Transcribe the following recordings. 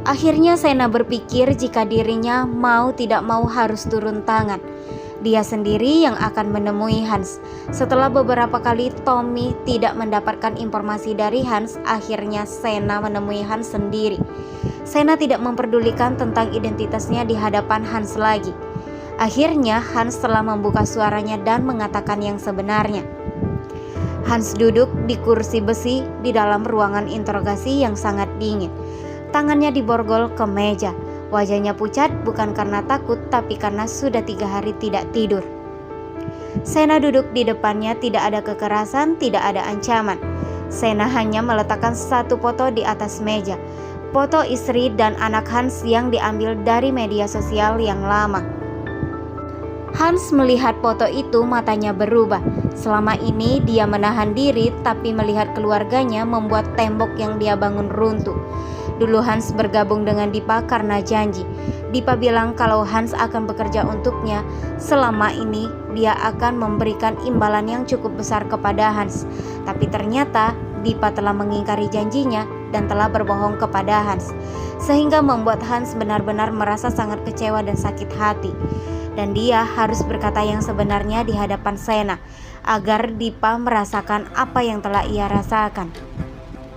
Akhirnya Sena berpikir jika dirinya mau tidak mau harus turun tangan. Dia sendiri yang akan menemui Hans. Setelah beberapa kali Tommy tidak mendapatkan informasi dari Hans, akhirnya Sena menemui Hans sendiri. Sena tidak memperdulikan tentang identitasnya di hadapan Hans lagi. Akhirnya Hans telah membuka suaranya dan mengatakan yang sebenarnya. Hans duduk di kursi besi di dalam ruangan interogasi yang sangat dingin. Tangannya diborgol ke meja. Wajahnya pucat bukan karena takut tapi karena sudah 3 hari tidak tidur. Sena duduk di depannya, tidak ada kekerasan, tidak ada ancaman. Sena hanya meletakkan satu foto di atas meja. Foto istri dan anak Hans yang diambil dari media sosial yang lama. Hans melihat foto itu, matanya berubah. Selama ini dia menahan diri, tapi melihat keluarganya membuat tembok yang dia bangun runtuh. Dulu Hans bergabung dengan Dipa karena janji. Dipa bilang kalau Hans akan bekerja untuknya. Selama ini dia akan memberikan imbalan yang cukup besar kepada Hans. Tapi ternyata Dipa telah mengingkari janjinya dan telah berbohong kepada Hans, sehingga membuat Hans benar-benar merasa sangat kecewa dan sakit hati. Dan dia harus berkata yang sebenarnya di hadapan Sena, agar Dipa merasakan apa yang telah ia rasakan.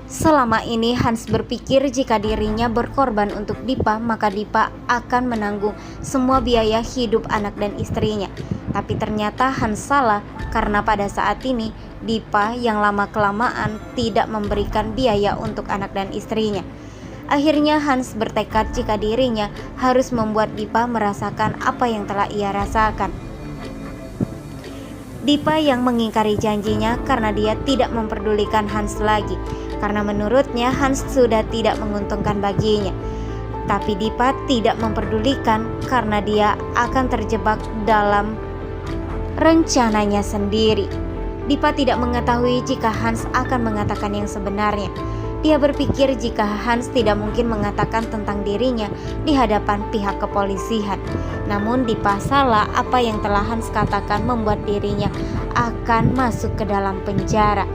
Selama ini Hans berpikir jika dirinya berkorban untuk Dipa, maka Dipa akan menanggung semua biaya hidup anak dan istrinya. Tapi ternyata Hans salah, karena pada saat ini Dipa yang lama-kelamaan tidak memberikan biaya untuk anak dan istrinya. Akhirnya Hans bertekad jika dirinya harus membuat Dipa merasakan apa yang telah ia rasakan. Dipa yang mengingkari janjinya karena dia tidak memperdulikan Hans lagi, karena menurutnya Hans sudah tidak menguntungkan baginya. Tapi Dipa tidak memperdulikan karena dia akan terjebak dalam rencananya sendiri. Dipa tidak mengetahui jika Hans akan mengatakan yang sebenarnya. Dia berpikir jika Hans tidak mungkin mengatakan tentang dirinya di hadapan pihak kepolisian. Namun Dipa salah, apa yang telah Hans katakan membuat dirinya akan masuk ke dalam penjara.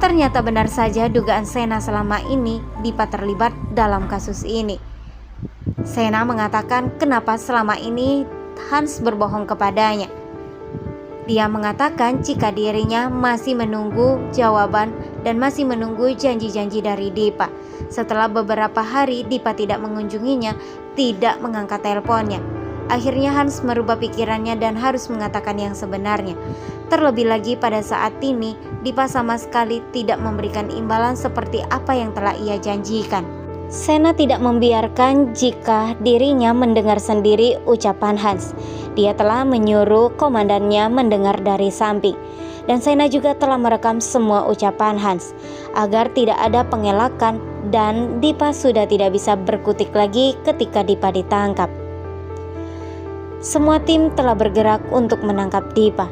Ternyata benar saja dugaan Sena selama ini Dipa terlibat dalam kasus ini. Sena mengatakan kenapa selama ini Hans berbohong kepadanya. Dia mengatakan jika dirinya masih menunggu jawaban dan masih menunggu janji-janji dari Dipa. Setelah beberapa hari Dipa tidak mengunjunginya, tidak mengangkat teleponnya. Akhirnya Hans merubah pikirannya dan harus mengatakan yang sebenarnya. Terlebih lagi pada saat ini Dipa sama sekali tidak memberikan imbalan seperti apa yang telah ia janjikan. Sena tidak membiarkan jika dirinya mendengar sendiri ucapan Hans. Dia telah menyuruh komandannya mendengar dari samping. Dan Sena juga telah merekam semua ucapan Hans agar tidak ada pengelakan, dan Dipa sudah tidak bisa berkutik lagi ketika Dipa ditangkap. Semua tim telah bergerak untuk menangkap Dipa.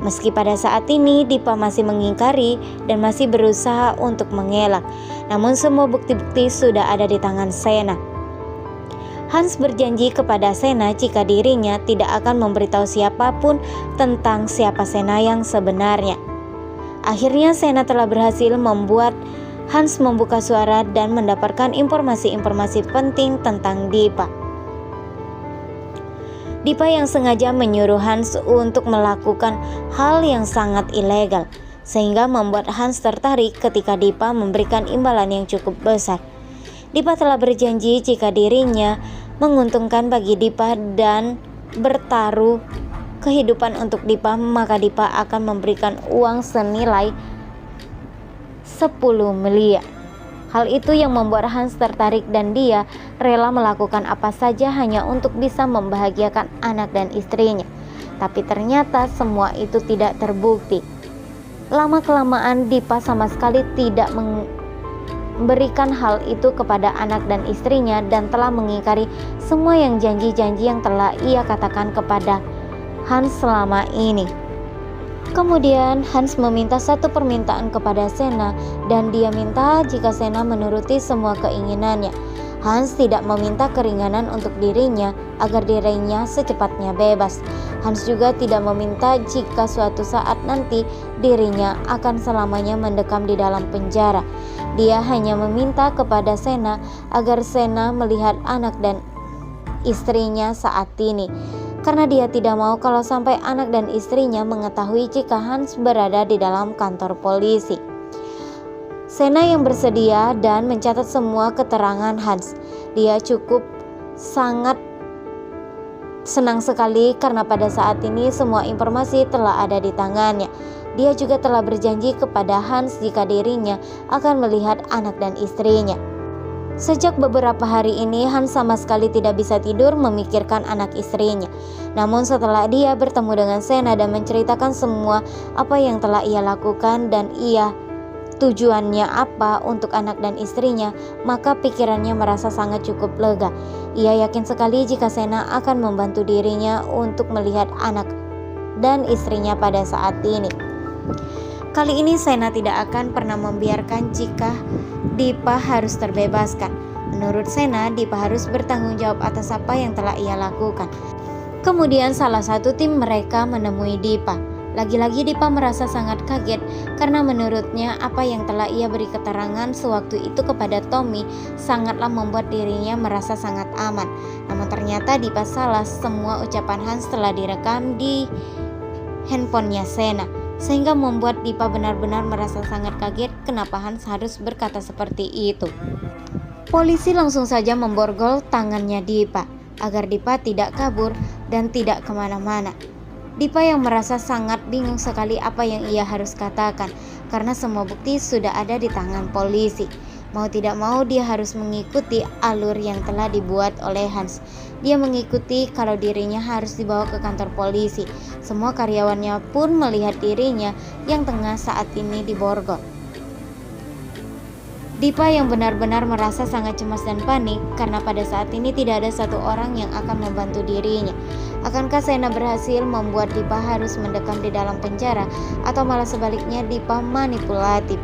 Meski pada saat ini Dipa masih mengingkari dan masih berusaha untuk mengelak, namun semua bukti-bukti sudah ada di tangan Sena. Hans berjanji kepada Sena jika dirinya tidak akan memberitahu siapapun tentang siapa Sena yang sebenarnya. Akhirnya Sena telah berhasil membuat Hans membuka suara dan mendapatkan informasi-informasi penting tentang Dipa. Dipa yang sengaja menyuruh Hans untuk melakukan hal yang sangat ilegal, sehingga membuat Hans tertarik ketika Dipa memberikan imbalan yang cukup besar. Dipa telah berjanji jika dirinya menguntungkan bagi Dipa dan bertaruh kehidupan untuk Dipa, maka Dipa akan memberikan uang senilai 10 miliar. Hal itu yang membuat Hans tertarik dan dia rela melakukan apa saja hanya untuk bisa membahagiakan anak dan istrinya. Tapi ternyata semua itu tidak terbukti. Lama-kelamaan Dipa sama sekali tidak memberikan hal itu kepada anak dan istrinya dan telah mengingkari semua yang janji-janji yang telah ia katakan kepada Hans selama ini. Kemudian Hans meminta satu permintaan kepada Sena dan dia minta jika Sena menuruti semua keinginannya. Hans tidak meminta keringanan untuk dirinya agar dirinya secepatnya bebas. Hans juga tidak meminta jika suatu saat nanti dirinya akan selamanya mendekam di dalam penjara. Dia hanya meminta kepada Sena agar Sena melihat anak dan istrinya saat ini, karena dia tidak mau kalau sampai anak dan istrinya mengetahui jika Hans berada di dalam kantor polisi. Sena yang bersedia dan mencatat semua keterangan Hans. Dia cukup sangat senang sekali karena pada saat ini semua informasi telah ada di tangannya. Dia juga telah berjanji kepada Hans jika dirinya akan melihat anak dan istrinya. Sejak beberapa hari ini Hans sama sekali tidak bisa tidur memikirkan anak istrinya. Namun setelah dia bertemu dengan Sena dan menceritakan semua apa yang telah ia lakukan dan tujuannya apa untuk anak dan istrinya, maka pikirannya merasa sangat cukup lega. Ia yakin sekali jika Sena akan membantu dirinya untuk melihat anak dan istrinya pada saat ini. Kali ini Sena tidak akan pernah membiarkan jika Dipa harus terbebaskan. Menurut Sena, Dipa harus bertanggung jawab atas apa yang telah ia lakukan. Kemudian salah satu tim mereka menemui Dipa. Lagi-lagi Dipa merasa sangat kaget karena menurutnya apa yang telah ia beri keterangan sewaktu itu kepada Tommy sangatlah membuat dirinya merasa sangat aman. Namun ternyata Dipa salah, semua ucapan Hans telah direkam di handphonenya Sena, sehingga membuat Dipa benar-benar merasa sangat kaget kenapa Hans harus berkata seperti itu. Polisi langsung saja memborgol tangannya Dipa agar Dipa tidak kabur dan tidak kemana-mana. Dipa yang merasa sangat bingung sekali apa yang ia harus katakan karena semua bukti sudah ada di tangan polisi. Mau tidak mau dia harus mengikuti alur yang telah dibuat oleh Hans. Dia mengikuti kalau dirinya harus dibawa ke kantor polisi. Semua karyawannya pun melihat dirinya yang tengah saat ini diborgol. Dipa yang benar-benar merasa sangat cemas dan panik karena pada saat ini tidak ada satu orang yang akan membantu dirinya. Akankah Sena berhasil membuat Dipa harus mendekam di dalam penjara atau malah sebaliknya Dipa manipulatif?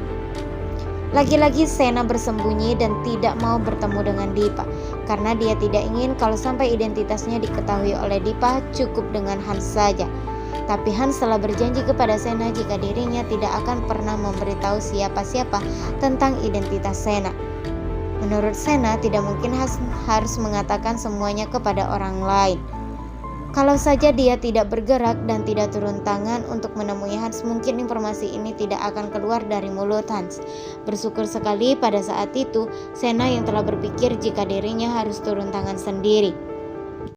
Lagi-lagi Sena bersembunyi dan tidak mau bertemu dengan Dipa karena dia tidak ingin kalau sampai identitasnya diketahui oleh Dipa cukup dengan Hans saja. Tapi Hans telah berjanji kepada Sena jika dirinya tidak akan pernah memberitahu siapa-siapa tentang identitas Sena. Menurut Sena tidak mungkin Hans harus mengatakan semuanya kepada orang lain. Kalau saja dia tidak bergerak dan tidak turun tangan untuk menemui Hans, mungkin informasi ini tidak akan keluar dari mulut Hans. Bersyukur sekali pada saat itu Sena yang telah berpikir jika dirinya harus turun tangan sendiri.